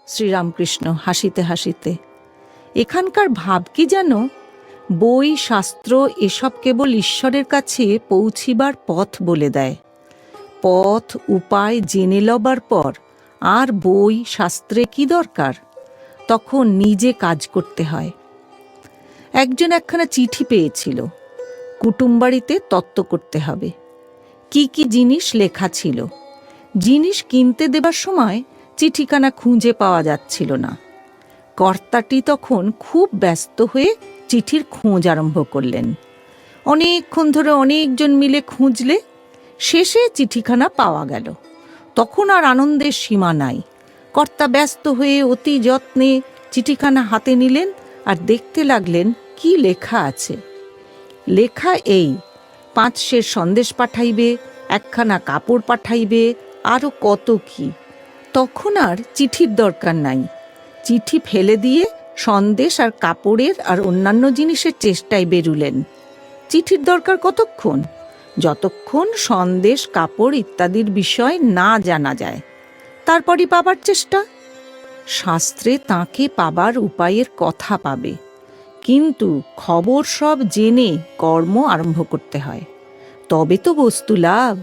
শ্রীরামকৃষ্ণ হাসিতে হাসিতে। এখানকার ভাব কি যেন, বই শাস্ত্র এসব কেবল ঈশ্বরের কাছে পৌঁছিবার পথ বলে দেয়। পথ উপায় জেনে লবার পর আর বই শাস্ত্রে কি দরকার? তখন নিজে কাজ করতে হয়। একজন একখানা চিঠি পেয়েছিল, কুটুমবাড়িতে তত্ত্ব করতে হবে। কি কি জিনিস লেখা ছিল, জিনিস কিনতে দেবার সময় চিঠিখানা খুঁজে পাওয়া যাচ্ছিল না। কর্তাটি তখন খুব ব্যস্ত হয়ে চিঠির খোঁজ আরম্ভ করলেন। অনেকক্ষণ ধরে অনেকজন মিলে খুঁজলে শেষে চিঠিখানা পাওয়া গেল। তখন আর আনন্দের সীমা নাই। কর্তা ব্যস্ত হয়ে অতি যত্নে চিঠিখানা হাতে নিলেন আর দেখতে লাগলেন কি লেখা আছে। লেখা এই, 5 সের সন্দেশ পাঠাইবে, একখানা কাপড় পাঠাইবে, আরও কত কি। তখন আর চিঠির দরকার নাই। চিঠি ফেলে দিয়ে সন্দেশ আর কাপড়ের আর অন্যান্য জিনিসের চেষ্টায় বেরুলেন। চিঠির দরকার কতক্ষণ? যতক্ষণ সন্দেশ কাপড় ইত্যাদির বিষয় না জানা যায়, তারপরই পাবার চেষ্টা। শাস্ত্রে তাঁকে পাবার উপায়ের কথা পাবে, কিন্তু খবর সব জেনে কর্ম আরম্ভ করতে হয়, তবে তো বস্তু লাভ।